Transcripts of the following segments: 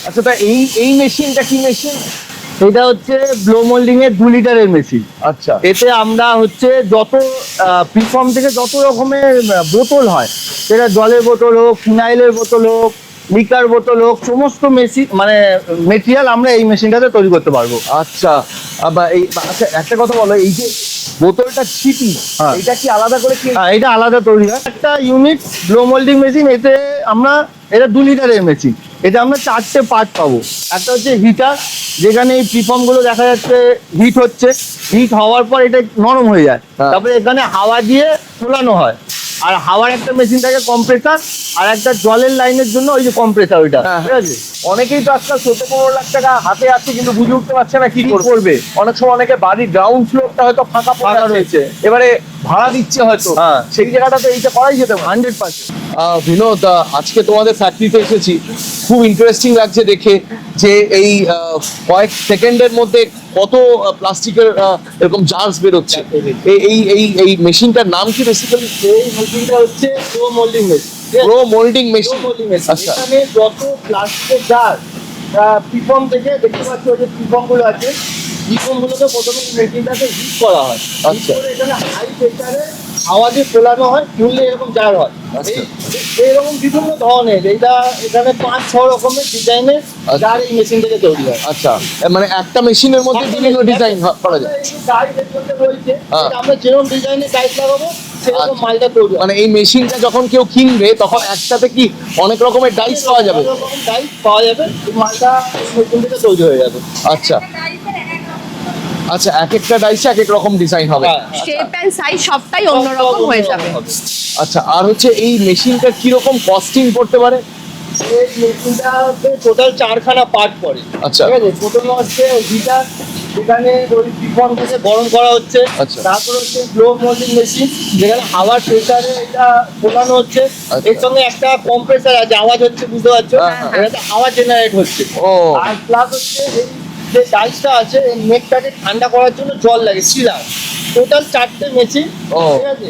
আচ্ছা, তা এই মেশিনটা কি মেশিন? এটা হচ্ছে ব্লো মোল্ডিং এর 2 লিটারের মেশিন। আচ্ছা এতে আমরা হচ্ছে যত প্রিফর্ম থেকে যত রকমের বোতল হয়, সেটা জলের বোতল হোক, ফিনাইলের বোতল হোক, লিকার বোতল হোক, সমস্ত মেশিন মানে মেটেরিয়াল আমরা এই মেশিনটাতে তৈরি করতে পারবো। আচ্ছা, আচ্ছা একটা কথা বলো, এই যে বোতলটা ছিপি, হ্যাঁ। এটা কি আলাদা করে কি? এটা আলাদা তৈরি হয়, একটা ইউনিট ব্লো মোল্ডিং মেশিন। এতে আমরা, এটা 2 লিটারের মেশিন, এতে আমরা 4টে পার্ট পাবো। একটা হচ্ছে হিটার, যেখানে এই প্রিফর্ম গুলো দেখা যাচ্ছে হিট হচ্ছে, হিট হওয়ার পর এটা নরম হয়ে যায়, হ্যাঁ। তারপরে এখানে হাওয়া দিয়ে ফোলানো হয়। আর হাওয়ার একটা মেশিন থাকে কম্প্রেসার, আর একটা জলের লাইনের জন্য ওই যে কম্প্রেসার, ওইটা হ্যাঁ। ঠিক আছে। অনেকেই তো আজকাল 14-15 লাখ টাকা হাতে আছে কিন্তু বুঝে উঠতে পারছে না কি করবে। অনেক সময় অনেকে বাড়ির গ্রাউন্ড ফ্লোরটা হয়তো ফাঁকা ফাঁকা রয়েছে, রয়েছে। এবারে ভাড়া দিচ্ছে হয়তো, হ্যাঁ। সেই জায়গাটাতে এইটা করাই যেতে পারে। 100%। বিনোদ, আজকে তোমাদের ফ্যাক্টরিতে এসেছি, খুব ইন্টারেস্টিং লাগছে দেখে যে এই কয়েক সেকেন্ডের মধ্যে কত প্লাস্টিকের এরকম জার্স বেরোচ্ছে। এই মেশিনটার নাম কি বেসিক্যালি? এই মেশিনটা হচ্ছে pro moulding machine. Pro moulding machine. আচ্ছা এখানে যত প্লাস্টিকের জার প্রিফর্ম থেকে দেখতে পাচ্ছি, ওই যে প্রিফর্ম গুলো আছে, প্রিফর্ম গুলোকে প্রথমে মেশিনটাকে হিট করা হয়। আচ্ছা। Heat করে এখানে হাই প্রেসারে আওয়াজে ফোলানো হয়, ফুললে এরকম জার হয়। আচ্ছা। এইরকম বিভিন্ন ধরনের, এটা এখানে 5-6 রকমের ডিজাইনের জার এই মেশিন থেকে তৈরি হয়। আচ্ছা, মানে একটা মেশিনের মধ্যে বিভিন্ন ডিজাইন করা যায়। ডাইস এর মধ্যে রয়েছে, হ্যাঁ। এটা আমরা যেরকম ডিজাইনের ডাইস লাগাবো সেরকম আচ্ছা। মালটা তৈরি হয়। মানে এই মেশিনটা যখন কেউ কিনবে তখন একসাথে কি অনেক রকমের ডাইস পাওয়া যাবে? অনেক রকম ডাইস পাওয়া যাবে, এই মালটা মেশিন থেকে তৈরি হয়ে যাবে। আচ্ছা আচ্ছা, এক একটা ডাইসে এক এক রকম ডিজাইন হবে। হ্যাঁ। শেপ এন্ড সাইজ সবটাই অন্যরকম হয়ে যাবে। আচ্ছা, আর হচ্ছে এই মেশিনটা কিরকম কস্টিং করতে পারে? এই মেশিনটাতে টোটাল 4খানা পার্ট পড়ে। আচ্ছা। ঠিক আছে, প্রথমে হচ্ছে হিটার, যেখানে ওই প্রিফর্মটাকে গরম করা হচ্ছে। আচ্ছা। তারপর হচ্ছে ব্লো মোল্ডিং মেশিন, যেখানে হাওয়ার প্রেসারে এটা ফোলানো হচ্ছে। আচ্ছা। এর সঙ্গে একটা কম্প্রেসার আছে, আওয়াজ হচ্ছে, বুঝতে পারছো, হ্যাঁ, হ্যাঁ। এটাতে হাওয়া জেনারেট হচ্ছে। ও। আর প্লাস হচ্ছে এই যে ডাইসটা আছে, এই নেকটাকে ঠান্ডা করার জন্য জল লাগে, চিলার। টোটাল 4টে মেশিন। ও। ঠিক আছে,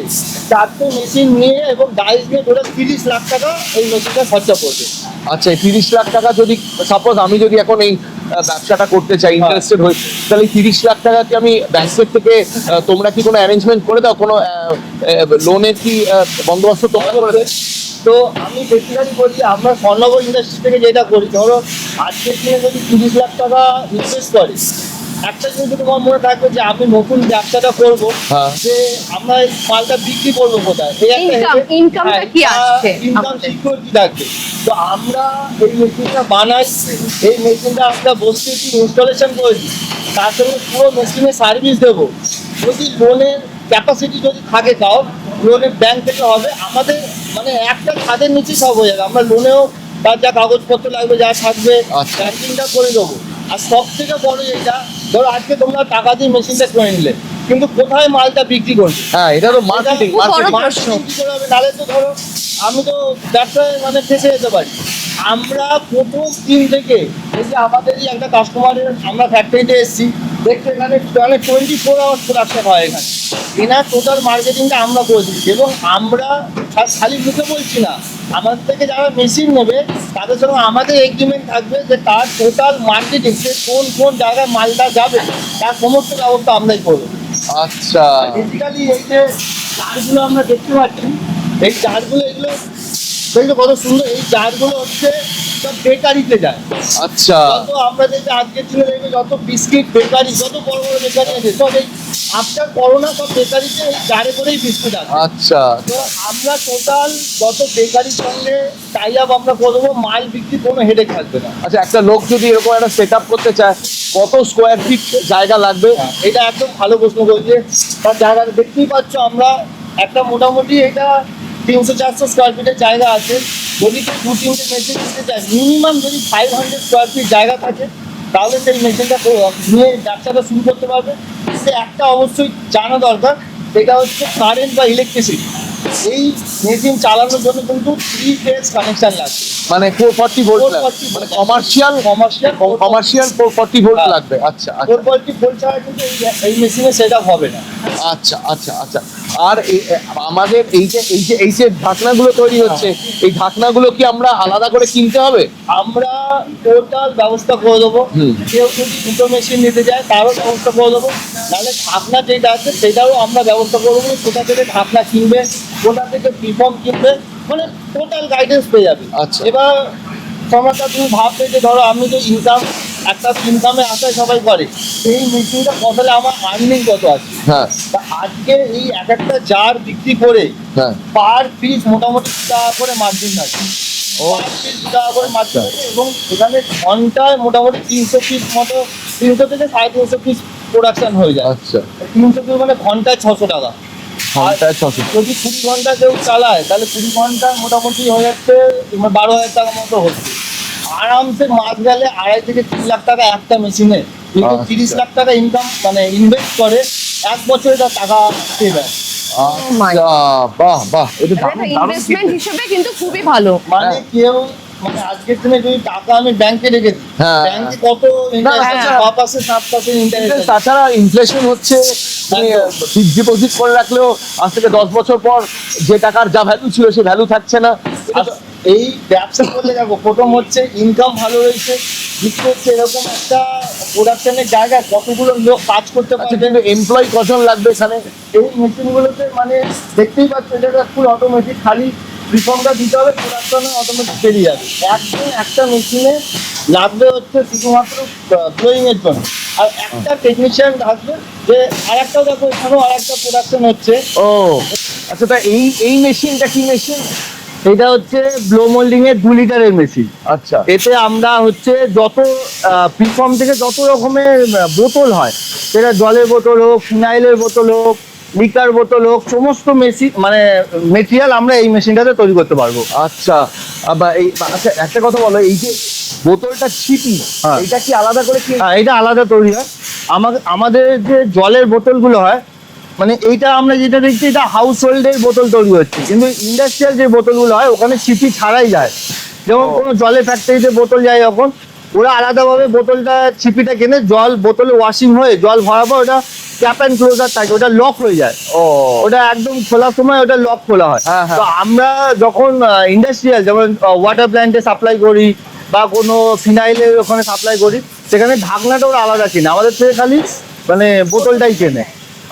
4টে মেশিন নিয়ে এবং ডাইস নিয়ে টোটাল 30 লাখ টাকা এই মেশিনটা খরচা পড়বে। আচ্ছা, 30 লাখ টাকা যদি সাপোজ আমি যদি এখন এই ব্যবসাটা করতে চাই, ইন্টারেস্টেড হই, তাহলে 30 লাখ টাকা কি আমি ব্যাংকের থেকে তোমরা কি কোনো অ্যারেঞ্জমেন্ট করে দাও? কোনো লোনের কি বন্দোবস্ত তোমরা করে দেয়? তো আমি বেসিক্যালি বলছি, আমরা স্বর্ণনগর ইন্ডাস্ট্রি থেকে যেটা করি, ধরো আজকের দিনে যদি 30 লাখ টাকা ইনভেস্ট করে, একটা জিনিস তোমার মনে থাকবে যে আমি নতুন ব্যবসাটা করবো, হ্যাঁ। যে আমরা এই মালটা বিক্রি করবো কোথায়, ইনকামটা কি আসছে ইনকাম আমাদের? সিকিউর কি থাকবে। তো আমরা এই মেশিনটা বানাই, এই মেশিনটা আমরা বসিয়েছি, ইনস্টলেশন করেছি, তার সঙ্গে পুরো মেশিনের সার্ভিস দেবো। যদি লোনের ক্যাপাসিটি যদি থাকে, তাও লোনের ব্যাংক থেকে হবে আমাদের, মানে একটা ছাদের নিচে সব হয়ে যাবে। আমরা লোনেও তার যা কাগজপত্র লাগবে, যা থাকবে, আচ্ছা। ব্যাংকিংটা করে দেবো। আর সব থেকে বড় যেটা, ধরো আজকে তোমরা টাকা দিয়ে মেশিনটা কিনে নিলে, কিন্তু কোথায় মালটা বিক্রি করবে? হ্যাঁ, এটা তো মার্কেটিং। খুব বড় মার্কেটিং প্রশ্ন। নাহলে তো ধরো আমি তো ব্যবসায় মানে ফেসে যেতে পারি। আমরা প্রথম দিন থেকে, এই যে আমাদেরই একটা কাস্টমারের, আমরা ফ্যাক্টরিতে এসেছি দেখতে, এখানে 24 আওয়ার্স প্রোডাকশন হয় এখানে। এনার টোটাল মার্কেটিংটা আমরা করে দিচ্ছি, এবং আমরা খালি মুখে বলছি না, আমাদের থেকে যারা মেশিন নেবে তাদের সঙ্গে আমাদের এগ্রিমেন্ট থাকবে যে তার টোটাল মার্কেটিং, সে কোন কোন জায়গায় মালটা যাবে তার সমস্ত ব্যবস্থা আমরাই করবো। আচ্ছা বেসিক্যালি এই যে জারগুলো আমরা দেখতে পাচ্ছি, এই জারগুলো, এগুলো দেখলো কত সুন্দর। এই জারগুলো হচ্ছে সব বেকারিতে যায়। আচ্ছা যত আমরা দেখি আজকের দিনে দেখবে, যত বিস্কিট বেকারি, যত বড় বড় বেকারি আছে, সব এই আফটার করোনা সব বেকারিতে এই জারে করেই বিস্কুট আছে। আচ্ছা তো আমরা টোটাল যত বেকারির সঙ্গে টাই আপ আমরা করবো, মাল বিক্রি কোনো হেডেক থাকবে না। আচ্ছা, একটা লোক যদি এরকম একটা সেট আপ করতে চায়, কত স্কোয়ার ফিট জায়গা লাগবে? এটা একদম ভালো প্রশ্ন করছে। তার জায়গা দেখতেই পাচ্ছ, আমরা একটা মোটামুটি এটা 300-400 স্কোয়ার ফিটের জায়গা আছে। যদি কেউ 2-3টে মেশিন নিতে চায়, মিনিমাম যদি 500 স্কোয়ার ফিট জায়গা থাকে, তাহলে সেই মেশিনটা নিয়ে ব্যবসাটা শুরু করতে পারবে। সে একটা অবশ্যই জানা দরকার, সেটা হচ্ছে কারেন্ট বা ইলেকট্রিসিটি। এই মেশিন চালানোর জন্য কিন্তু 3 ফেজ কানেকশন লাগবে। মানে 440 ভোল্ট 440 মানে কমার্শিয়াল 440 ভোল্ট হ্যাঁ। লাগবে। আচ্ছা আচ্ছা 440 ভোল্ট ছাড়া কিন্তু এই মেশিনে সেটা হবে না। আচ্ছা আচ্ছা আচ্ছা। আর আমাদের এই যে ঢাকনাগুলো তৈরি হচ্ছে, এই ঢাকনাগুলো কি আমরা আলাদা করে কিনতে হবে? আমরা টোটাল ব্যবস্থা করে দেবো। হুম। কেউ যদি দুটো মেশিন নিতে যায় তারও ব্যবস্থা করে দেবো, নাহলে ঢাকনা যেটা আছে সেটাও আমরা ব্যবস্থা করে দেবো। কোথা থেকে ঢাকনা কিনবে, কোথা থেকে প্রিফর্ম কিনবে, মানে টোটাল গাইডেন্স পেয়ে যাবে। আচ্ছা। এবার সময়টা তুমি ভাববে যে ধরো আমি তো ইনকামে আশায় সবাই করে, এই মেশিনটা বদলে আমার আর্নিং কত আছে। হ্যাঁ তা আজকে এই একটা জার বিক্রি করে হ্যাঁ। পার পিস মোটামুটি 2 টাকা করে মার্জিন আছে। পার পিস 2 টাকা করে মার্জিন আছে, এবং এখানে ঘন্টায় মোটামুটি 300 পিস মতো, 300 থেকে 350 পিস প্রোডাকশন হয়ে যায়। আচ্ছা 300 পিস মানে ঘন্টায় 600 টাকা। ঘন্টায় 600। যদি 20 ঘন্টা কেউ চালায় তাহলে 20 ঘন্টা মোটামুটি হয়ে যাচ্ছে 12,000 টাকা মতো হচ্ছে। আরামসে মাস গেলে 2.5 থেকে 3 লাখ টাকা একটা মেশিনে, কিন্তু 30 লাখ টাকা ইনকাম মানে ইনভেস্ট করে 1 বছরে তার টাকা পেয়ে যায়। আচ্ছা বাহ বাহ, এটা দারুণ দারুণ ইনভেস্টমেন্ট হিসেবে কিন্তু খুবই ভালো। মানে হ্যাঁ। কেউ মানে আজকের দিনে যদি টাকা আমি ব্যাংকে রেখেছি, হ্যাঁ। ব্যাংকে কত ইন্টারেস্ট, হ্যাঁ। 6% 7% ইন্টারেস্ট। তাছাড়া ইনফ্লেশন হচ্ছে, ফিক্সড ডিপোজিট করে রাখলেও আজ থেকে 10 বছর পর যে টাকার যা ভ্যালু ছিল সে ভ্যালু থাকছে না। এই ব্যবসা করলে দেখো, প্রথম হচ্ছে ইনকাম ভালো রয়েছে, দ্বিতীয় হচ্ছে এরকম একটা প্রোডাকশনের জায়গায় কতগুলো লোক কাজ করতে আচ্ছা, পারবে। কিন্তু এমপ্লয়ি কজন লাগবে এখানে? এই মেশিনগুলোতে মানে দেখতেই পাচ্ছ, এটা ফুল অটোমেটিক, খালি রিফর্মটা দিতে হবে, প্রোডাকশনে অটোমেটিক বেরিয়ে যাবে। একদম একটা মেশিনে লাগবে হচ্ছে শুধুমাত্র ব্লোয়িং এর জন্য, আর একটা টেকনিশিয়ান আসবে যে আরেকটাও দেখো এখানেও আরেকটা প্রোডাকশন হচ্ছে। ও আচ্ছা, তা এই মেশিনটা কি মেশিন? এটা হচ্ছে ব্লো মোল্ডিং এর 2 লিটারের মেশিন। আচ্ছা এতে আমরা হচ্ছে যত প্রিফর্ম থেকে যত রকমের বোতল হয়, সেটা জলের বোতল হোক, ফিনাইলের বোতল হোক, লিকার বোতল হোক, সমস্ত মেশিন মানে মেটেরিয়াল আমরা এই মেশিনটাতে তৈরি করতে পারবো। আচ্ছা আচ্ছা, একটা কথা বলো, এই যে বোতলটা ছিপি, হ্যাঁ। এটা কি আলাদা করে কি? হ্যাঁ, এটা আলাদা তৈরি হয়। আমাদের যে জলের বোতলগুলো হয়, মানে এইটা আমরা যেটা দেখছি এটা হাউস হোল্ডের বোতল তৈরি হচ্ছে, কিন্তু ইন্ডাস্ট্রিয়াল যে বোতলগুলো হয় ওখানে সিপি ছাড়াই যায়। যেমন কোনো জলের ফ্যাক্টরিতে বোতল যায় যখন, ওরা আলাদাভাবে বোতলটা ছিপিটা কিনে জল বোতলে ওয়াশিং হয়ে জল ভরাবো, ওটা ক্যাপ অ্যান্ড ক্লোজার থাকে, ওটা লক হয়ে যায়। ও ওটা একদম খোলার সময় ওটা লক খোলা হয়। হ্যাঁ, হ্যাঁ। তো আমরা যখন ইন্ডাস্ট্রিয়াল যেমন ওয়াটার প্ল্যান্টে সাপ্লাই করি বা কোনো ফিনাইলের ওখানে সাপ্লাই করি, সেখানে ঢাকনাটা ওরা আলাদা কিনে, আমাদের থেকে খালি মানে বোতলটাই কেনে।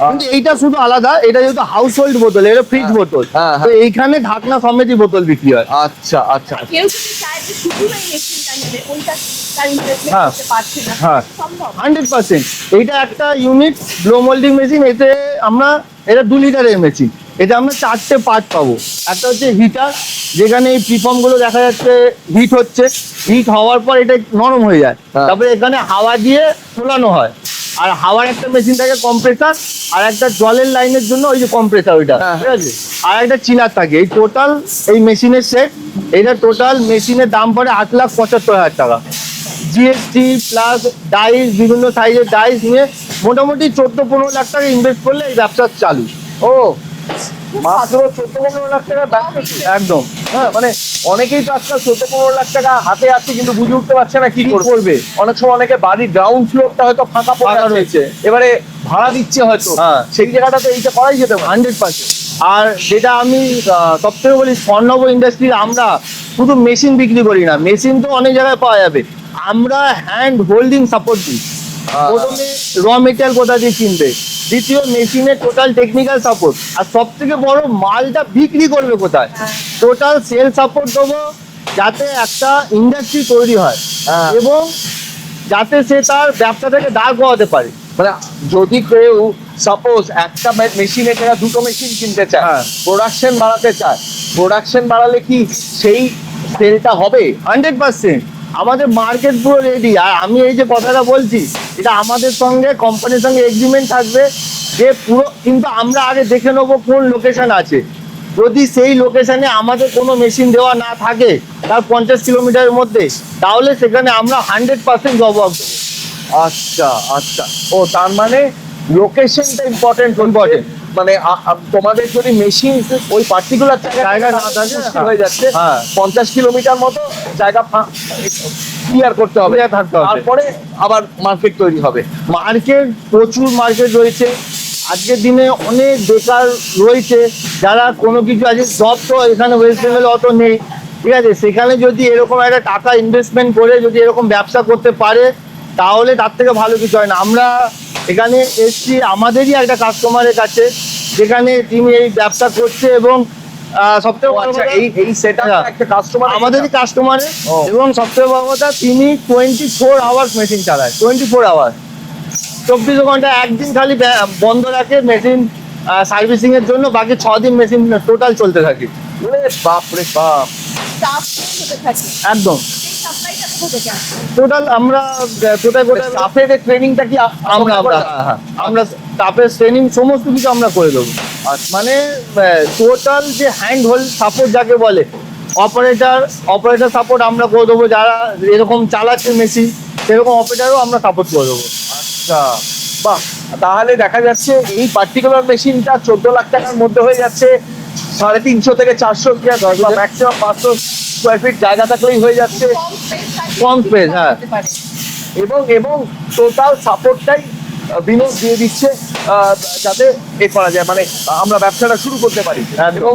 কিন্তু এইটা শুধু আলাদা, এটা যেহেতু হাউস হোল্ড বোতল, এটা ফ্রিজ বোতল, হ্যাঁ, তো এইখানে ঢাকনা সমেতই বোতল বিক্রি হয়। আচ্ছা আচ্ছা কেউ যদি চায় যে শুধু এই মেশিনটা নেবে, ওইটা তার ইনভেস্টমেন্ট হ্যাঁ। করতে পারছে না, হ্যাঁ। সম্ভব? 100%। এইটা একটা ইউনিট ব্লো মোল্ডিং মেশিন, এতে আমরা এটা 2 লিটারের মেশিন, এটা আমরা 4টে পার্ট পাবো। একটা হচ্ছে হিটার, যেখানে এই প্রিফর্ম গুলো দেখা যাচ্ছে হিট হচ্ছে, হিট হওয়ার পর এটা নরম হয়ে যায়, হ্যাঁ। তারপরে এখানে হাওয়া দিয়ে ফোলানো হয়। আর হাওয়ার একটা মেশিন থাকে কম্প্রেসার, আর একটা জলের লাইনের জন্য ওই যে কম্প্রেসার ওইটা, হ্যাঁ। ঠিক আছে। আর একটা চিলার থাকে। এই টোটাল এই মেশিনের সেট, এটা টোটাল মেশিনের দাম পড়ে 8,75,000 টাকা। জিএসটি প্লাস ডাইস, বিভিন্ন সাইজের ডাইস নিয়ে মোটামুটি 14-15 লাখ টাকা ইনভেস্ট করলে এই ব্যবসা চালু। ও মাত্র 14-15 লাখ টাকা ব্যবসা? একদম। হ্যাঁ, মানে অনেকেই তো আজকাল 14-15 লাখ টাকা হাতে আছে, কিন্তু বুঝে উঠতে পারছে না কি করবে। অনেক সময় অনেকে বাড়ির গ্রাউন্ড ফ্লোরটা হয়তো ফাঁকা পড়ে ফাঁকা আছে, রয়েছে। এবারে ভাড়া দিচ্ছে হয়তো, হ্যাঁ। সেই জায়গাটাতে এইটা করাই যেতে পারে। 100%। আর যেটা আমি সব থেকে বলি, স্বর্ণভ ইন্ডাস্ট্রি আমরা শুধু মেশিন বিক্রি করি না, মেশিন তো অনেক জায়গায় পাওয়া যাবে, আমরা হ্যান্ড হোল্ডিং সাপোর্ট দিই। প্রথমে র মেটেরিয়াল কোথা দিয়ে কিনবে, দ্বিতীয় মেশিনের টোটাল টেকনিক্যাল সাপোর্ট, আর সব থেকে বড় মালটা বিক্রি করবে কোথায়, টোটাল সেল সাপোর্ট দেবো, যাতে একটা ইন্ডাস্ট্রি তৈরি হয় হ্যাঁ। এবং যাতে সে তার ব্যবসাটাকে দাঁড় করাতে পারে। মানে যদি কেউ সাপোজ একটা মেশিনের জায়গায় 2টো মেশিন কিনতে চায়, হ্যাঁ। প্রোডাকশন বাড়াতে চায়, প্রোডাকশন বাড়ালে কি সেই সেলটা হবে? 100%। আমাদের মার্কেট পুরো রেডি। আর আমি এই যে কথাটা বলছি, এটা আমাদের সঙ্গে কোম্পানির সঙ্গে এগ্রিমেন্ট থাকবে যে পুরো, কিন্তু আমরা আগে দেখে নেবো কোন লোকেশন আছে। যদি সেই লোকেশনে আমাদের কোনো মেশিন দেওয়া না থাকে তার 50 কিলোমিটারের মধ্যে, তাহলে সেখানে আমরা 100% জব ওয়ার্ক দেবো। আচ্ছা আচ্ছা, ও তার মানে লোকেশনটা ইম্পর্টেন্ট। মানে তোমাদের যদি মেশিন ওই পার্টিকুলার জায়গা না থাকে, হয়ে যাচ্ছে হ্যাঁ। 50 কিলোমিটার মতো জায়গা ক্লিয়ার করতে হবে, Clear থাকতে হবে। তারপরে আবার মার্কেট তৈরি হবে। মার্কেট, প্রচুর মার্কেট রয়েছে আজকের দিনে। অনেক বেকার রয়েছে যারা কোনো কিছু আছে, জব তো এখানে ওয়েস্ট বেঙ্গলে অত নেই, ঠিক আছে। সেখানে যদি এরকম একটা টাকা ইনভেস্টমেন্ট করে যদি এরকম ব্যবসা করতে পারে তাহলে তার থেকে ভালো কিছু হয় না। আমরা এখানে এসছি আমাদেরই একটা কাস্টমারের কাছে, যেখানে তিনি এই ব্যবসা করছে এবং সবথেকে বড় আচ্ছা, কথা, এই সেটআপ হ্যাঁ, একটা কাস্টমার আমাদেরই কাস্টমারের। ও। এবং সবথেকে বড় কথা, তিনি 24 আওয়ার্স মেশিন চালায়, 24 আওয়ার, 24 ঘন্টা। একদিন খালি বন্ধ রাখে মেশিন সার্ভিসিং এর জন্য, বাকি 6 দিন মেশিন টোটাল চলতে থাকে। বাপ রে বাপ। চাপ হতে থাকে একদম সেই সাপ্লাইটা কোথা থেকে আসে? টোটাল আমরা কোথায় কোথায় স্টাফের ট্রেনিংটা কি আমরা আমরা স্টাফের ট্রেনিং সমস্ত কিছু আমরা করে দেবো। মানে টোটাল যে হ্যান্ড হোল্ড সাপোর্ট যাকে বলে, অপারেটর সাপোর্ট আমরা করে দেবো। যারা এরকম চালাচ্ছে মেশিন সেরকম অপারেটরও আমরা সাপোর্ট করে দেবো। আচ্ছা, বাহ। তাহলে দেখা যাচ্ছে এই পার্টিকুলার মেশিনটা 14 লাখ টাকার মধ্যে হয়ে যাচ্ছে। 350 থেকে 400 ম্যাক্সিমাম 500 স্কোয়ার ফিট জায়গা থাকলেই হয়ে যাচ্ছে। কম কম space থাকে, space, হ্যাঁ। হতে পারে। এবং টোটাল সাপোর্টটাই বিনোদ দিয়ে দিচ্ছে, যাতে এ করা যায়, মানে আমরা ব্যবসাটা শুরু করতে পারি। একদম। এবং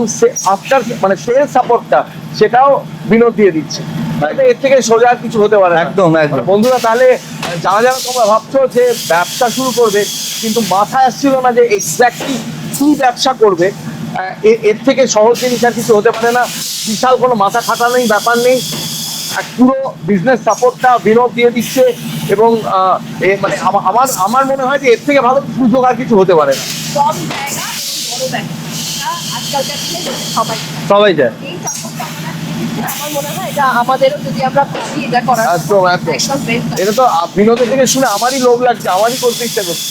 আফটার মানে সেলস সাপোর্টটা সেটাও বিনোদ দিয়ে দিচ্ছে। তাহলে এর থেকে সোজা আর কিছু হতে পারে না। একদম, একদম। মানে বন্ধুরা, তাহলে যারা যারা তোমরা ভাবছো যে ব্যবসা শুরু করবে কিন্তু মাথায় আসছিল না যে এক্স্যাক্টলি কি ব্যবসা করবে, এর থেকে সহজ জিনিস আর কিছু হতে পারে না। বিশাল কোনো মাথা খাটানোর ব্যাপার নেই, পুরো বিজনেস সাপোর্টটা বিনোদ দিয়ে দিচ্ছে। এবং মানে আমার মনে হয় যে এর থেকে ভালো সুযোগ আর কিছু হতে পারে না। কম জায়গা এবং বড় ব্যবসা আজকালকার দিনে সবাই চায়। সবাই যায়। এই সাপোর্টটা আমরা দিচ্ছি, আমার মনে হয় এটা আমাদেরও যদি আমরা পারি এটা করার একদম, একদম। একদম best হয়। এটা তো বিনোদের থেকে শুনে আমারই লোভ লাগছে, আমারই করতে ইচ্ছা করছে।